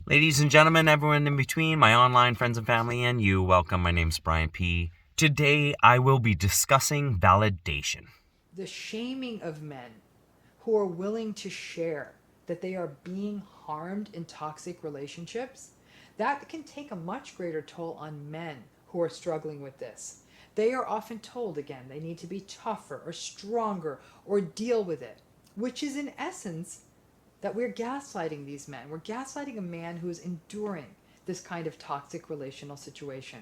Ladies and gentlemen, everyone in between, my online friends and family, and you, welcome. My name's Brian P. Today, I will be discussing validation. The shaming of men who are willing to share that they are being harmed in toxic relationships, that can take a much greater toll on men who are struggling with this. They are often told again they need to be tougher or stronger or deal with it, which is in essence that we're gaslighting these men. We're gaslighting a man who is enduring this kind of toxic relational situation.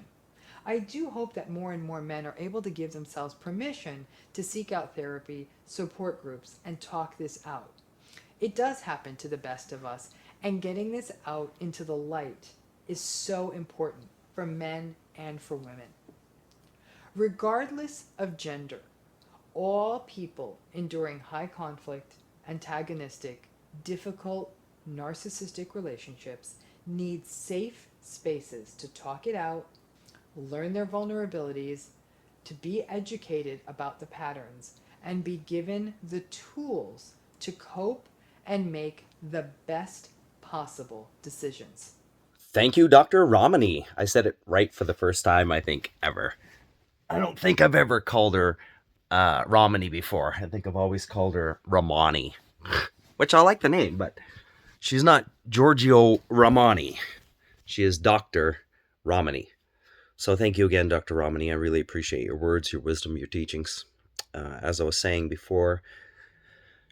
I do hope that more and more men are able to give themselves permission to seek out therapy, support groups, and talk this out. It does happen to the best of us, and getting this out into the light is so important for men and for women. Regardless of gender, all people enduring high conflict, antagonistic, difficult, narcissistic relationships need safe spaces to talk it out, learn their vulnerabilities, to be educated about the patterns, and be given the tools to cope and make the best possible decisions. Thank you, Dr. Romani. I said it right for the first time, I think, ever. I don't think I've ever called her Romani before. I think I've always called her Romani, which I like the name, but she's not Giorgio Romani. She is Dr. Romani. So thank you again, Dr. Romani. I really appreciate your words, your wisdom, your teachings. As I was saying before,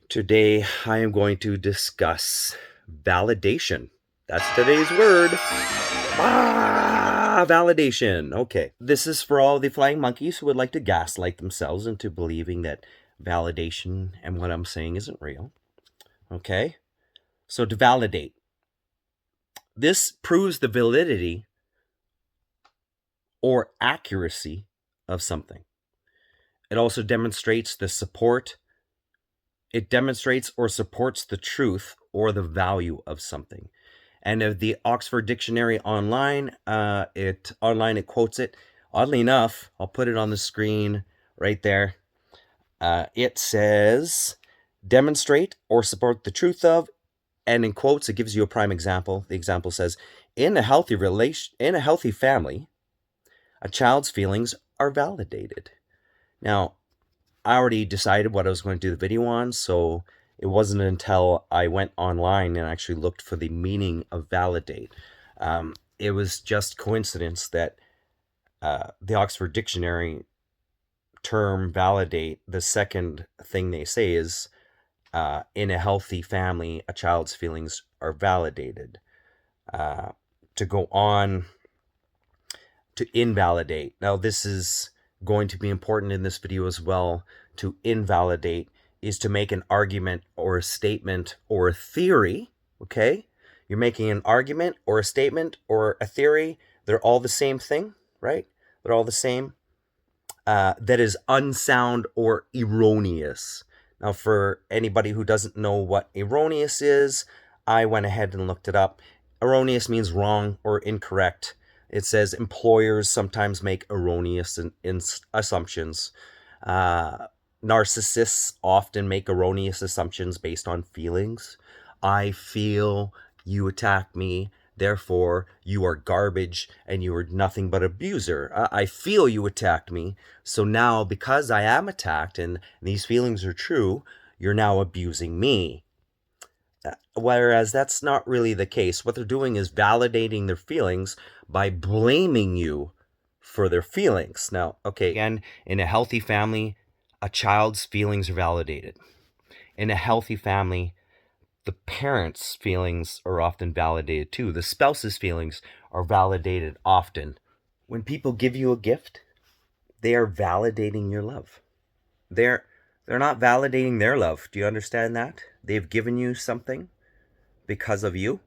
today I am going to discuss validation. That's today's word. Validation. Okay. This is for all the flying monkeys who would like to gaslight themselves into believing that validation and what I'm saying isn't real. Okay. So to validate, this proves the validity or accuracy of something. It also demonstrates the support. It demonstrates or supports the truth or the value of something. And if the Oxford Dictionary online, it quotes it. Oddly enough, I'll put it on the screen right there. It says, demonstrate or support the truth of, and in quotes, it gives you a prime example. The example says, in a healthy family, a child's feelings are validated. Now, I already decided what I was going to do the video on, so it wasn't until I went online and actually looked for the meaning of validate. It was just coincidence that the Oxford Dictionary term validate, the second thing they say is in a healthy family, a child's feelings are validated. To go on to invalidate. Now, this is going to be important in this video as well. To invalidate is to make an argument or a statement or a theory, okay? You're making an argument or a statement or a theory. They're all the same thing, right? They're all the same. That is unsound or erroneous. Now, for anybody who doesn't know what erroneous is, I went ahead and looked it up. Erroneous means wrong or incorrect. It says employers sometimes make erroneous assumptions. Narcissists often make erroneous assumptions based on feelings. I feel you attacked me, therefore you are garbage and you are nothing but abuser. I feel you attacked me, so now because I am attacked and these feelings are true, you're now abusing me. Whereas that's not really the case. What they're doing is validating their feelings by blaming you for their feelings. Now, okay, again, in a healthy family, a child's feelings are validated. In a healthy family, the parents' feelings are often validated too. The spouse's feelings are validated often. When people give you a gift, they are validating your love. They're not validating their love. Do you understand that? They've given you something because of you,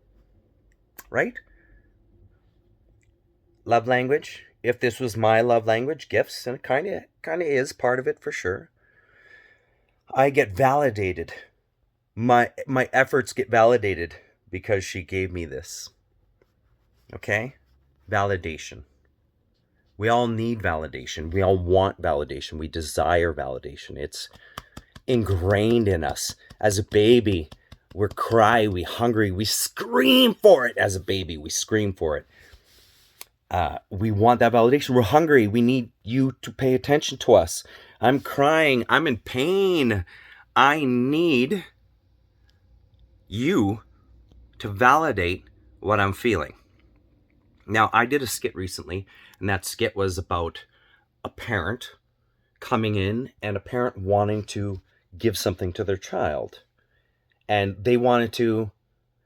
right? Love language. If this was my love language, gifts, and it kind of is part of it for sure. I get validated. My efforts get validated because she gave me this. Okay? Validation. We all need validation. We all want validation. We desire validation. It's ingrained in us. As a baby, We're cry, we hungry, we scream for it as a baby. We scream for it. We want that validation. We're hungry. We need you to pay attention to us. I'm crying. I'm in pain. I need you to validate what I'm feeling. Now, I did a skit recently, and that skit was about a parent coming in and a parent wanting to give something to their child. And they wanted to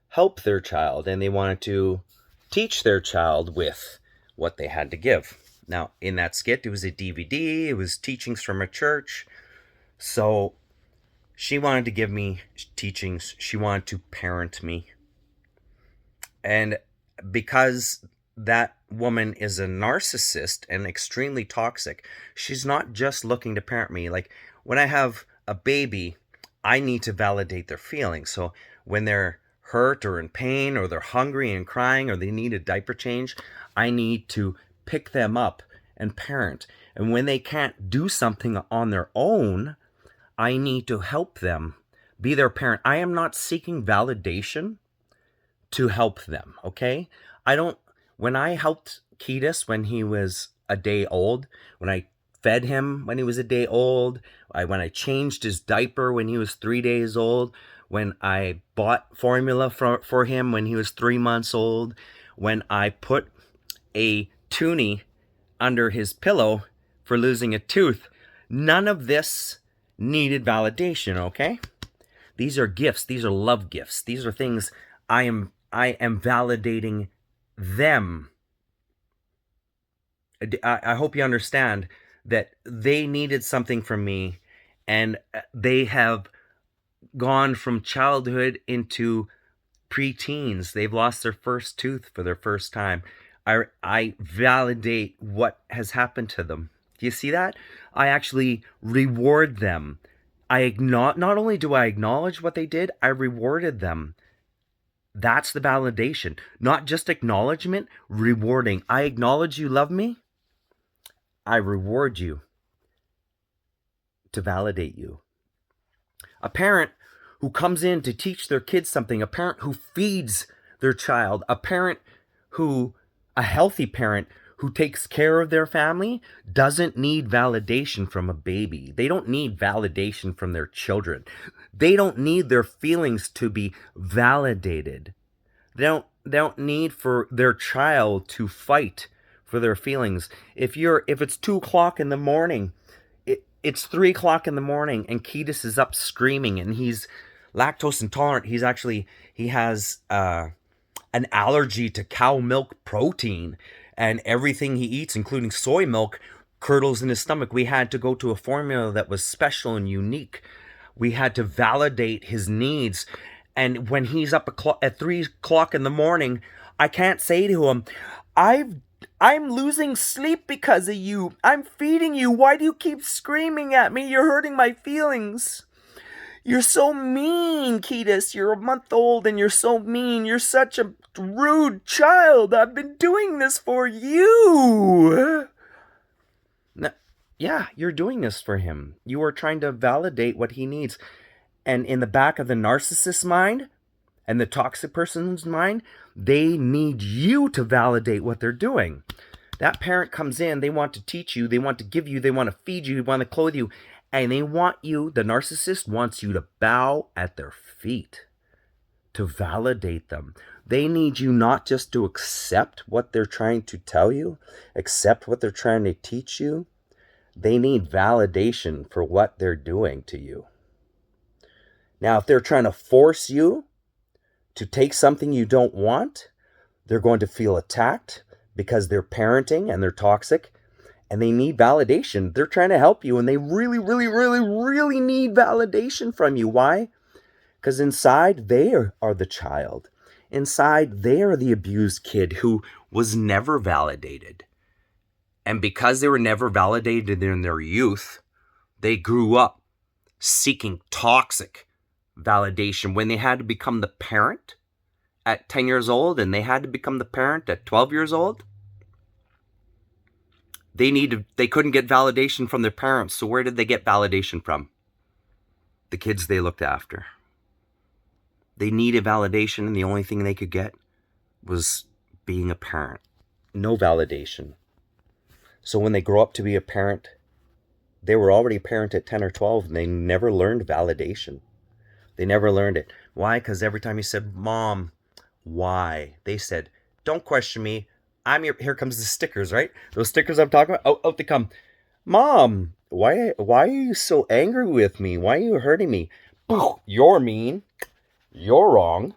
help their child and they wanted to teach their child with what they had to give. Now, in that skit, it was a DVD, it was teachings from a church. So she wanted to give me teachings, she wanted to parent me. And because that woman is a narcissist and extremely toxic, she's not just looking to parent me. Like when I have a baby, I need to validate their feelings. So when they're hurt or in pain or they're hungry and crying or they need a diaper change, I need to pick them up and parent. And when they can't do something on their own, I need to help them be their parent. I am not seeking validation to help them, okay? I don't, when I helped Ketis when he was a day old, when I fed him when he was a day old, when I changed his diaper when he was 3 days old, when I bought formula for him when he was 3 months old, when I put a toonie under his pillow for losing a tooth, none of this needed validation, okay? These are gifts. These are love gifts. These are things I am validating them. I hope you understand that they needed something from me, and they have gone from childhood into preteens. They've lost their first tooth for their first time. I validate what has happened to them. Do you see that? I actually reward them. Not only do I acknowledge what they did, I rewarded them. That's the validation, not just acknowledgement, rewarding. I acknowledge you love me. I reward you to validate you. A parent who comes in to teach their kids something, a parent who feeds their child, a healthy parent who takes care of their family doesn't need validation from a baby. They don't need validation from their children. They don't need their feelings to be validated. They don't need for their child to fight for their feelings. If it's 2 o'clock in the morning, it's 3 o'clock in the morning, and Ketis is up screaming, and he's lactose intolerant. He has an allergy to cow milk protein, and everything he eats, including soy milk, curdles in his stomach. We had to go to a formula that was special and unique. We had to validate his needs. And when he's up at 3 o'clock in the morning, I can't say to him, I'm losing sleep because of you. I'm feeding you. Why do you keep screaming at me? You're hurting my feelings. You're so mean, Ketis. You're a month old and you're so mean. You're such a rude child. I've been doing this for you. Now, yeah, you're doing this for him. You are trying to validate what he needs. And in the back of the narcissist's mind and the toxic person's mind, they need you to validate what they're doing. That parent comes in, they want to teach you, they want to give you, they want to feed you, they want to clothe you, and they want you, the narcissist wants you to bow at their feet to validate them. They need you not just to accept what they're trying to tell you, accept what they're trying to teach you. They need validation for what they're doing to you. Now, if they're trying to force you to take something you don't want, they're going to feel attacked because they're parenting and they're toxic and they need validation. They're trying to help you and they really, really, really, really need validation from you. Why? Because inside they are the child. Inside they are the abused kid who was never validated. And because they were never validated in their youth, they grew up seeking toxic validation when they had to become the parent at 10 years old and they had to become the parent at 12 years old. They couldn't get validation from their parents. So where did they get validation from? The kids they looked after. They needed validation, and the only thing they could get was being a parent. No validation. So when they grow up to be a parent, they were already a parent at 10 or 12, and they never learned validation. They never learned it. Why? Because every time you said, Mom, why? They said, don't question me. I'm your, here comes the stickers, right? Those stickers I'm talking about, out they come. Mom, why are you so angry with me? Why are you hurting me? You're mean. You're wrong.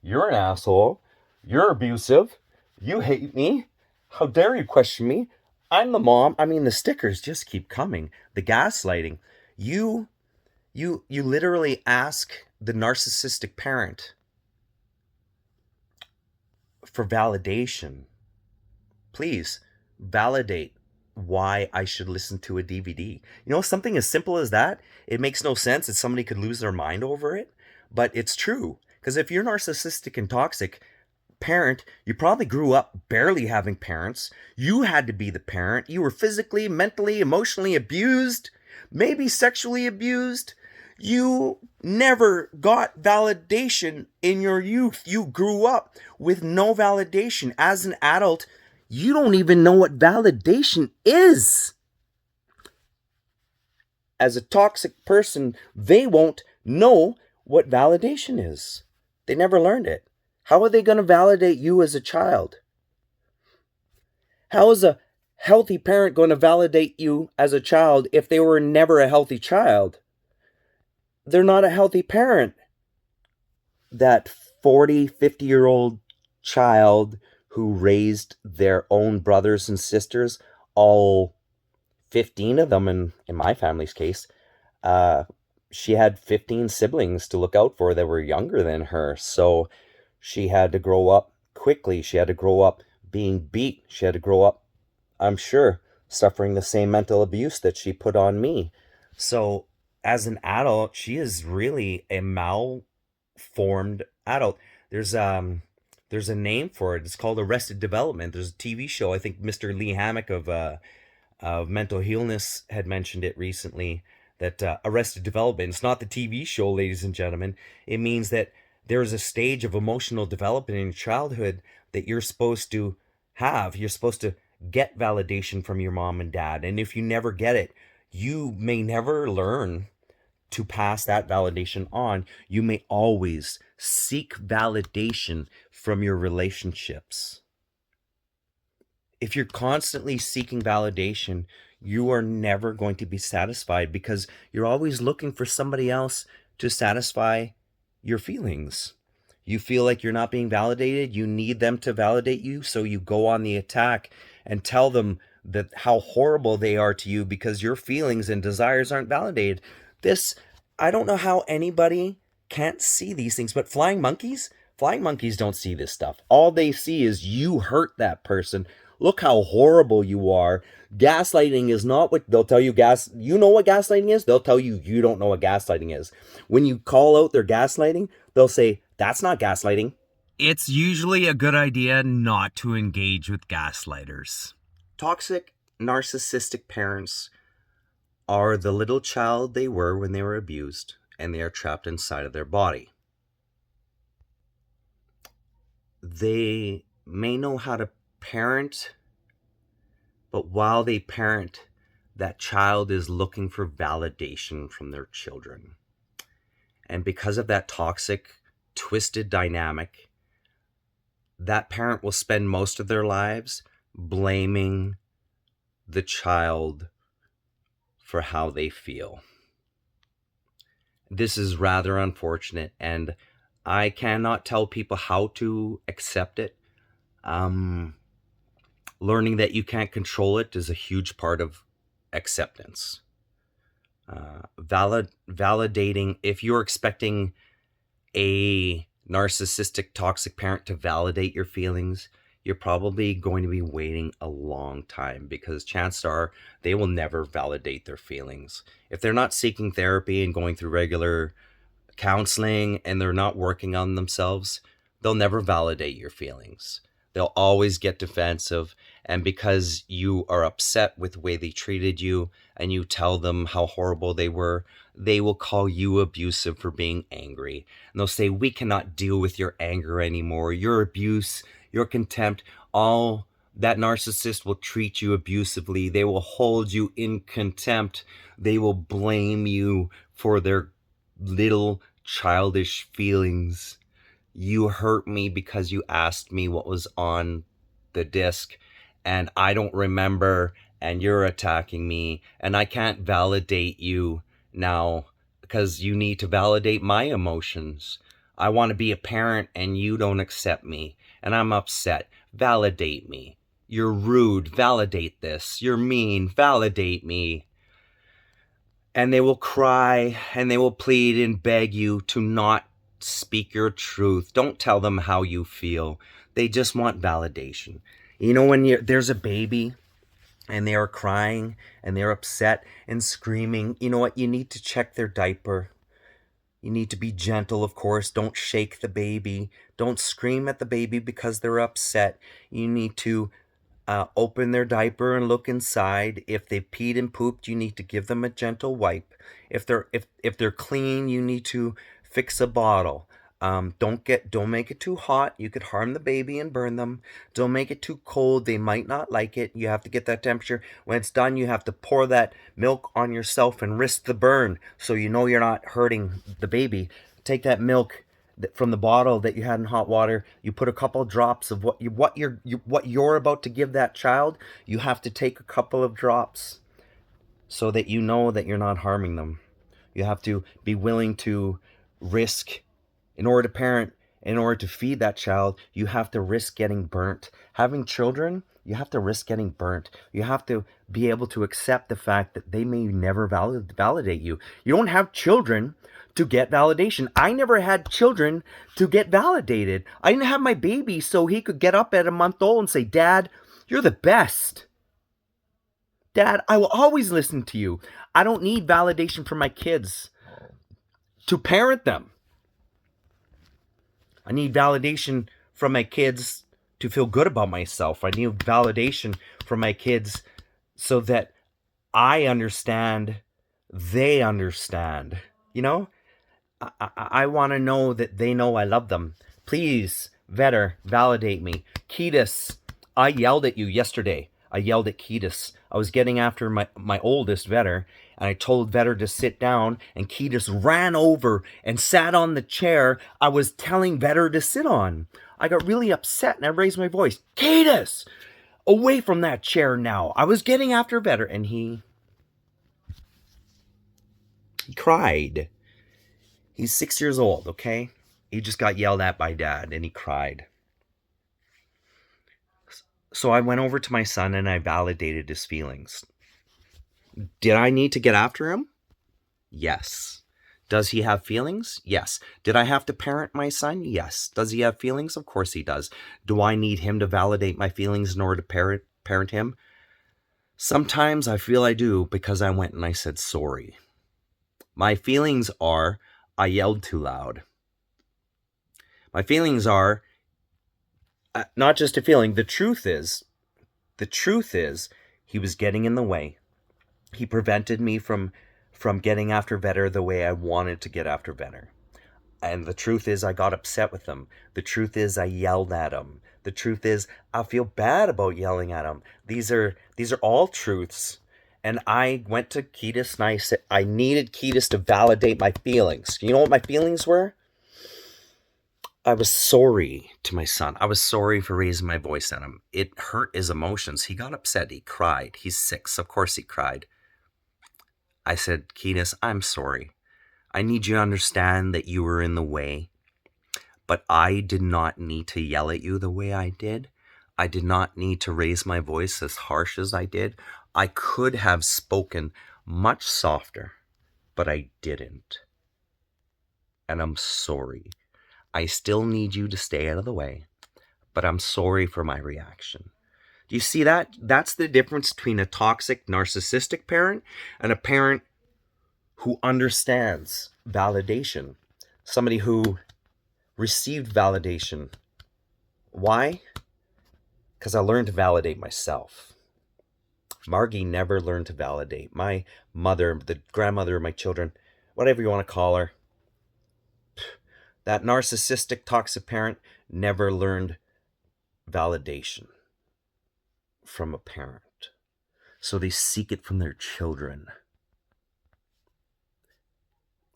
You're an asshole. You're abusive. You hate me. How dare you question me? I'm the mom. I mean, the stickers just keep coming. The gaslighting. You you literally ask the narcissistic parent for validation. Please validate why I should listen to a DVD. You know, something as simple as that, it makes no sense that somebody could lose their mind over it, but it's true. Because if you're narcissistic and toxic, parent, you probably grew up barely having parents. You had to be the parent. You were physically, mentally, emotionally abused, maybe sexually abused. You never got validation in your youth. You grew up with no validation. As an adult, you don't even know what validation is. As a toxic person, they won't know what validation is. They never learned it. How are they going to validate you as a child? How is a healthy parent going to validate you as a child if they were never a healthy child? They're not a healthy parent. That 40, 50-year-old child who raised their own brothers and sisters, all 15 of them in my family's case, she had 15 siblings to look out for that were younger than her. So she had to grow up quickly. She had to grow up being beat. She had to grow up, I'm sure, suffering the same mental abuse that she put on me. So as an adult, she is really a malformed adult. There's a name for it. It's called Arrested Development. There's a TV show. I think Mr. Lee Hammock of Mental Illness had mentioned it recently, that Arrested Development, it's not the TV show, ladies and gentlemen. It means that there is a stage of emotional development in childhood that you're supposed to have. You're supposed to get validation from your mom and dad. And if you never get it, you may never learn to pass that validation on. You may always seek validation from your relationships. If you're constantly seeking validation, you are never going to be satisfied because you're always looking for somebody else to satisfy your feelings. You feel like you're not being validated, you need them to validate you, so you go on the attack and tell them that how horrible they are to you because your feelings and desires aren't validated. This, I don't know how anybody can't see these things, but flying monkeys don't see this stuff. All they see is you hurt that person. Look how horrible you are. Gaslighting is not what they'll tell you. You know what gaslighting is? They'll tell you you don't know what gaslighting is. When you call out their gaslighting, they'll say, that's not gaslighting. It's usually a good idea not to engage with gaslighters. Toxic, narcissistic parents are the little child they were when they were abused, and they are trapped inside of their body. They may know how to parent, but while they parent, that child is looking for validation from their children. And because of that toxic, twisted dynamic, that parent will spend most of their lives blaming the child for how they feel. This is rather unfortunate, and I cannot tell people how to accept it. Learning that you can't control it is a huge part of acceptance. Validating, if you're expecting a narcissistic, toxic parent to validate your feelings, you're probably going to be waiting a long time because chances are they will never validate their feelings. If they're not seeking therapy and going through regular counseling and they're not working on themselves, they'll never validate your feelings. They'll always get defensive. And because you are upset with the way they treated you and you tell them how horrible they were, they will call you abusive for being angry. And they'll say, we cannot deal with your anger anymore. Your abuse, your contempt, all that narcissist will treat you abusively. They will hold you in contempt. They will blame you for their little childish feelings. You hurt me because you asked me what was on the disc and I don't remember, and you're attacking me, and I can't validate you now because you need to validate my emotions. I want to be a parent and you don't accept me and I'm upset. Validate me. You're rude. Validate this. You're mean. Validate me. And they will cry and they will plead and beg you to not speak your truth. Don't tell them how you feel. They just want validation. You know, when there's a baby and they are crying and they're upset and screaming, you know what? You need to check their diaper. You need to be gentle, of course. Don't shake the baby. Don't scream at the baby because they're upset. You need to open their diaper and look inside. If they've peed and pooped, you need to give them a gentle wipe. If they're clean, you need to fix a bottle. Don't make it too hot. You could harm the baby and burn them. Don't make it too cold. They might not like it. You have to get that temperature. When it's done, you have to pour that milk on yourself and risk the burn so you know you're not hurting the baby. Take that milk from the bottle that you had in hot water. You put a couple of drops of what you're about to give that child. You have to take a couple of drops so that you know that you're not harming them. You have to be willing to risk. In order to parent, in order to feed that child, you have to risk getting burnt. Having children, you have to risk getting burnt. You have to be able to accept the fact that they may never validate you. You don't have children to get validation. I never had children to get validated. I didn't have my baby so he could get up at a month old and say, Dad, you're the best. Dad, I will always listen to you. I don't need validation from my kids to parent them. I need validation from my kids to feel good about myself. I need validation from my kids so that I understand, they understand. You know, I want to know that they know I love them. Please, Vetter, validate me. Ketis, I yelled at you yesterday. I yelled at Ketis. I was getting after my oldest, Vetter, and I told Vetter to sit down, and Ketis ran over and sat on the chair I was telling Vetter to sit on. I got really upset, and I raised my voice. Ketis, away from that chair now. I was getting after Vetter, and he cried. He's 6 years old, okay? He just got yelled at by Dad, and he cried. So I went over to my son and I validated his feelings. Did I need to get after him? Yes. Does he have feelings? Yes. Did I have to parent my son? Yes. Does he have feelings? Of course he does. Do I need him to validate my feelings in order to parent him? Sometimes I feel I do because I went and I said sorry. My feelings are I yelled too loud. My feelings are not just a feeling. The truth is he was getting in the way. He prevented me from getting after Vetter the way I wanted to get after Vetter. And the truth is I got upset with him. The truth is I yelled at him. The truth is I feel bad about yelling at him. These are all truths. And I went to Ketis and I said I needed Ketis to validate my feelings. You know what my feelings were? I was sorry to my son. I was sorry for raising my voice at him. It hurt his emotions. He got upset. He cried. He's 6. Of course he cried. I said, Ketis, I'm sorry. I need you to understand that you were in the way. But I did not need to yell at you the way I did. I did not need to raise my voice as harsh as I did. I could have spoken much softer, but I didn't. And I'm sorry. I still need you to stay out of the way, but I'm sorry for my reaction. Do you see that? That's the difference between a toxic, narcissistic parent and a parent who understands validation. Somebody who received validation. Why? because I learned to validate myself. Margie never learned to validate. My mother, the grandmother of my children, whatever you want to call her, that narcissistic, toxic parent never learned validation from a parent. So they seek it from their children.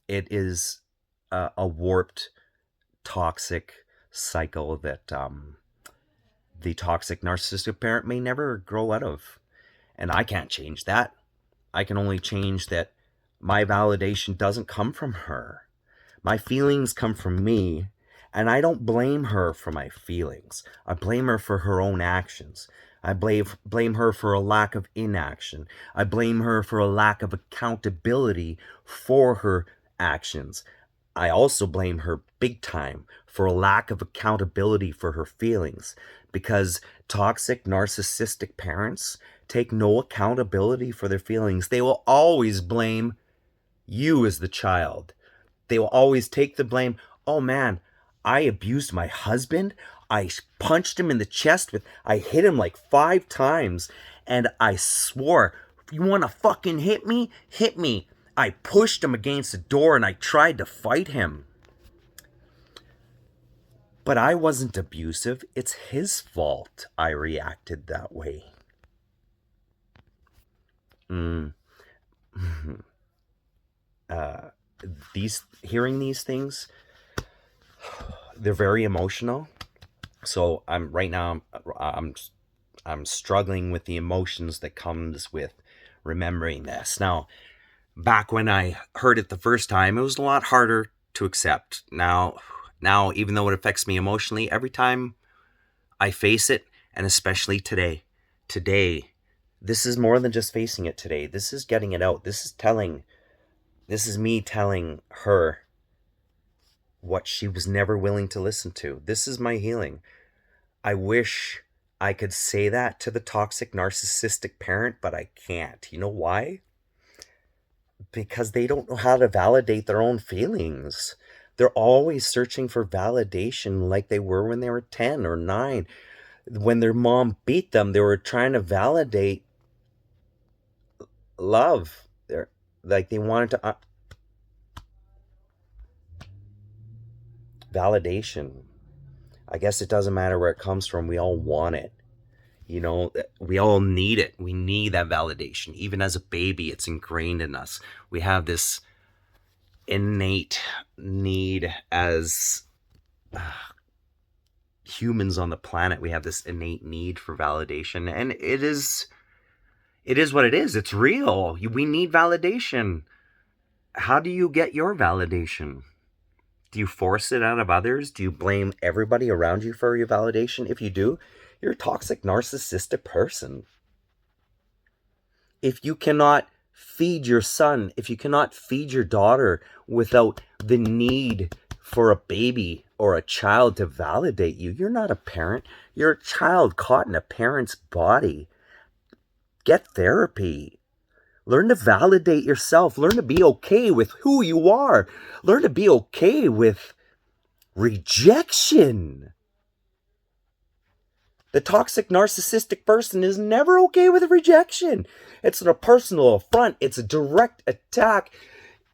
It is a warped, toxic cycle that the toxic, narcissistic parent may never grow out of. And I can't change that. I can only change that my validation doesn't come from her. My feelings come from me, and I don't blame her for my feelings. I blame her for her own actions. I blame her for a lack of inaction. I blame her for a lack of accountability for her actions. I also blame her big time for a lack of accountability for her feelings, because toxic, narcissistic parents take no accountability for their feelings. They will always blame you as the child. They will always take the blame. Oh man, I abused my husband. I punched him in the chest I hit him like 5 times, and I swore, you want to fucking hit me? Hit me. I pushed him against the door and I tried to fight him. But I wasn't abusive. It's his fault I reacted that way. Mm. Hearing these things, they're very emotional. So I'm struggling with the emotions that comes with remembering this. Now, back when I heard it the first time, it was a lot harder to accept. Now, even though it affects me emotionally, every time I face it, and especially today, this is more than just facing it today. This is getting it out. This is me telling her what she was never willing to listen to. This is my healing. I wish I could say that to the toxic, narcissistic parent, but I can't. You know why? Because they don't know how to validate their own feelings. They're always searching for validation like they were when they were 10 or 9. When their mom beat them, they were trying to validate love. They wanted to validation. I guess it doesn't matter where it comes from. We all want it. You know, we all need it. We need that validation. Even as a baby, it's ingrained in us. We have this innate need as humans on the planet. We have this innate need for validation, and it is what it is. It's real. We need validation. How do you get your validation? Do you force it out of others? Do you blame everybody around you for your validation? If you do, you're a toxic, narcissistic person. If you cannot feed your son, if you cannot feed your daughter without the need for a baby or a child to validate you, you're not a parent. You're a child caught in a parent's body. Get therapy. Learn to validate yourself. Learn to be okay with who you are. Learn to be okay with rejection. The toxic narcissistic person is never okay with rejection. It's a personal affront. It's a direct attack.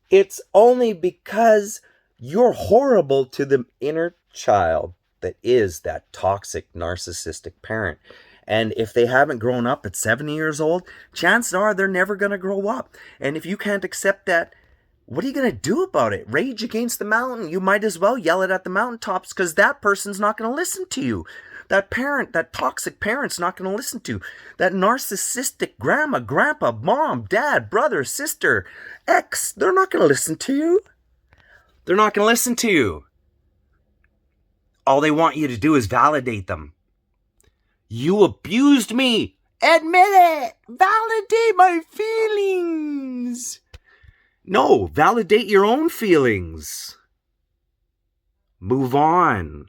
It's only because you're horrible to the inner child that is that toxic narcissistic parent. And if they haven't grown up at 70 years old, chances are they're never going to grow up. And if you can't accept that, what are you going to do about it? Rage against the mountain. You might as well yell it at the mountaintops, because that person's not going to listen to you. That parent, that toxic parent's not going to listen to. That narcissistic grandma, grandpa, mom, dad, brother, sister, ex, they're not going to listen to you. They're not going to listen to you. All they want you to do is validate them. You abused me. Admit it. Validate my feelings. No, validate your own feelings. Move on.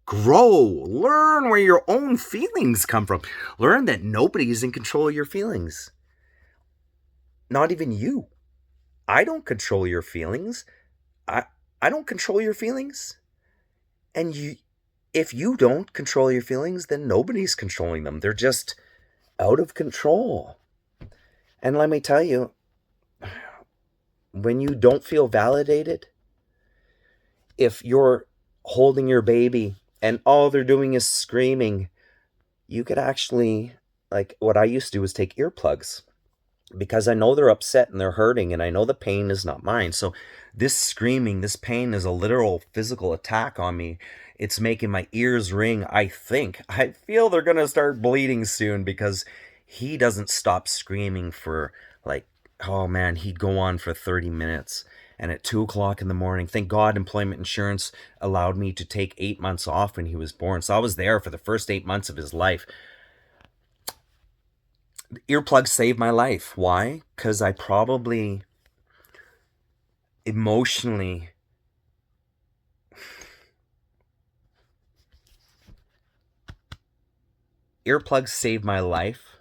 Grow. Learn where your own feelings come from. Learn that nobody is in control of your feelings. Not even you. I don't control your feelings. I don't control your feelings. And if you don't control your feelings, then nobody's controlling them. They're just out of control. And let me tell you, when you don't feel validated, if you're holding your baby and all they're doing is screaming, you could actually, like, what I used to do was take earplugs because I know they're upset and they're hurting and I know the pain is not mine. So this screaming, this pain is a literal physical attack on me. It's making my ears ring. I feel they're going to start bleeding soon because he doesn't stop screaming for, like, oh man, he'd go on for 30 minutes. And at 2 o'clock in the morning, thank God employment insurance allowed me to take 8 months off when he was born. So I was there for the first 8 months of his life. Earplugs saved my life. Why? Because I probably emotionally earplugs saved my life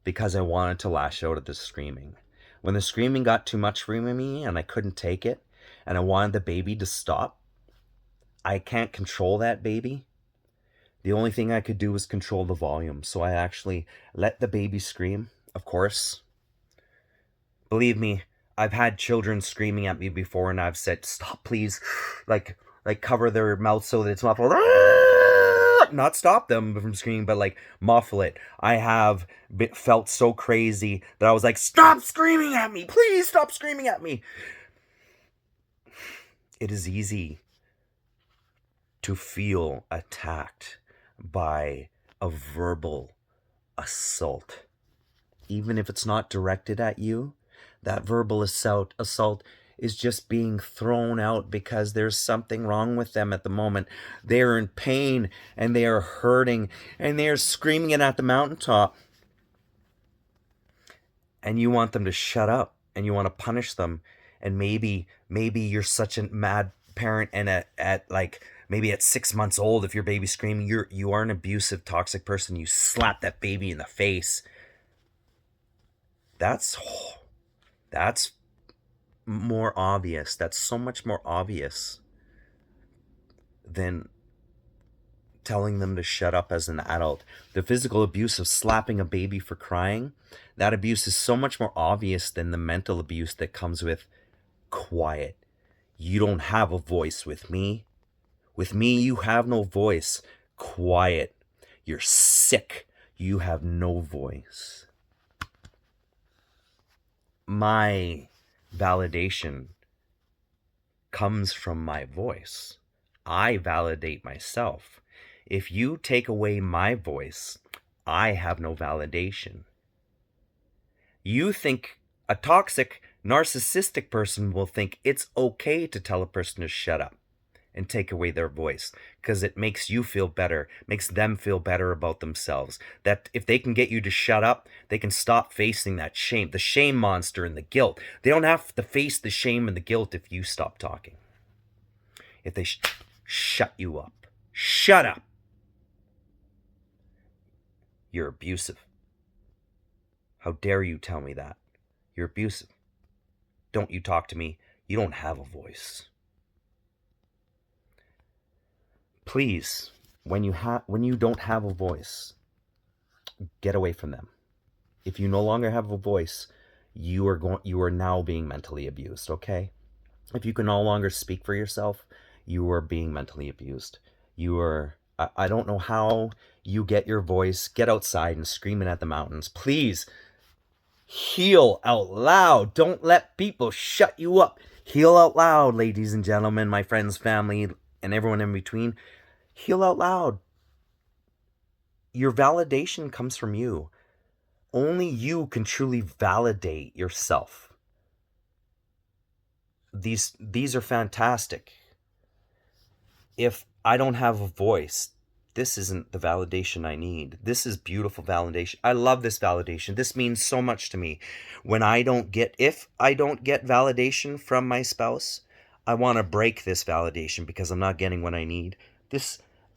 because I wanted to lash out at the screaming. When the screaming got too much for me and I couldn't take it and I wanted the baby to stop, I can't control that baby. The only thing I could do was control the volume. So I actually let the baby scream. Of course, believe me, I've had children screaming at me before and I've said, "Stop, please." Like cover their mouth so that it's muffled. Not stop them from screaming, but like muffle it. I have felt so crazy that I was like, "Stop screaming at me. Please stop screaming at me." It is easy to feel attacked by a verbal assault. Even if it's not directed at you, that verbal assault is just being thrown out because there's something wrong with them at the moment. They're in pain and they are hurting and they are screaming it at the mountaintop. And you want them to shut up and you want to punish them. And maybe you're such a mad parent and at like maybe at 6 months old, if your baby's screaming, you are an abusive, toxic person. You slap that baby in the face. That's more obvious. That's so much more obvious than telling them to shut up as an adult. The physical abuse of slapping a baby for crying, that abuse is so much more obvious than the mental abuse that comes with quiet. You don't have a voice with me. With me, you have no voice. Quiet. You're sick. You have no voice. My validation comes from my voice. I validate myself. If you take away my voice, I have no validation. You think a toxic, narcissistic person will think it's okay to tell a person to shut up and take away their voice because it makes you feel better, makes them feel better about themselves. That if they can get you to shut up, they can stop facing that shame, the shame monster and the guilt. They don't have to face the shame and the guilt if you stop talking. If they shut you up. Shut up. You're abusive. How dare you tell me that? You're abusive. Don't you talk to me. You don't have a voice. Please, when you don't have a voice, get away from them. If you no longer have a voice, you are now being mentally abused, okay? If you can no longer speak for yourself, you are being mentally abused. I don't know how you get your voice, get outside and screaming at the mountains. Please, heal out loud. Don't let people shut you up. Heal out loud, ladies and gentlemen, my friends, family, and everyone in between. Heal out loud. Your validation comes from you. Only you can truly validate yourself. These are fantastic. If I don't have a voice, this isn't the validation I need. This is beautiful validation. I love this validation. This means so much to me. If I don't get validation from my spouse, I want to break this validation because I'm not getting what I need.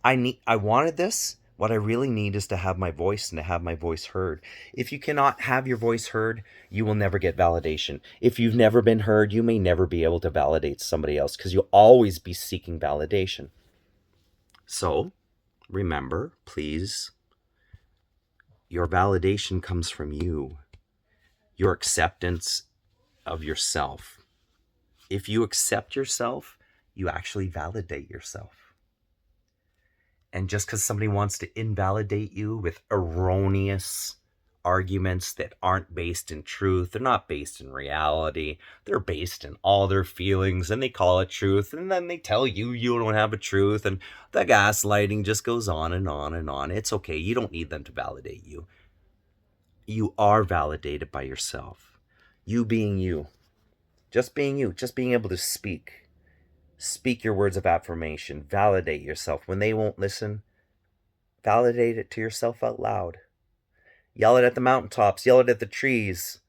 I wanted this. What I really need is to have my voice and to have my voice heard. If you cannot have your voice heard, you will never get validation. If you've never been heard, you may never be able to validate somebody else because you'll always be seeking validation. So, remember, please, your validation comes from you, your acceptance of yourself. If you accept yourself, you actually validate yourself. And just because somebody wants to invalidate you with erroneous arguments that aren't based in truth, they're not based in reality, they're based in all their feelings, and they call it truth, and then they tell you you don't have a truth, and the gaslighting just goes on and on and on. It's okay. You don't need them to validate you. You are validated by yourself. You being you. Just being you. Just being able to speak. Speak your words of affirmation. Validate yourself. When they won't listen, validate it to yourself out loud. Yell it at the mountaintops. Yell it at the trees.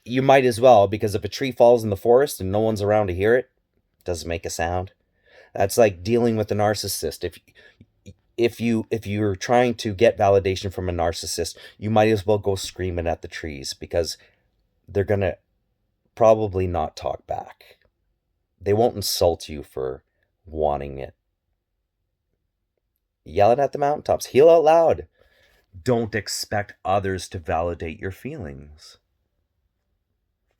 You might as well, because if a tree falls in the forest and no one's around to hear it, it doesn't make a sound. That's like dealing with a narcissist. If you're trying to get validation from a narcissist, you might as well go screaming at the trees, because they're gonna probably not talk back. They won't insult you for wanting it. Yell it at the mountaintops. Heal out loud. Don't expect others to validate your feelings.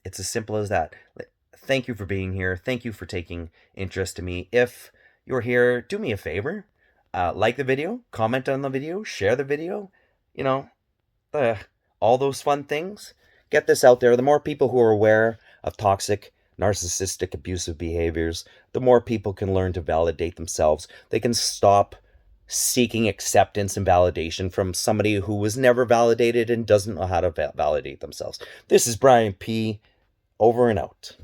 It's as simple as that. Thank you for being here. Thank you for taking interest in me. If you're here, do me a favor. Like the video, comment on the video, share the video. You know, uh, all those fun things. Get this out there. The more people who are aware of toxic, narcissistic, abusive behaviors, the more people can learn to validate themselves. They can stop seeking acceptance and validation from somebody who was never validated and doesn't know how to validate themselves. This is Brian P. Over and out.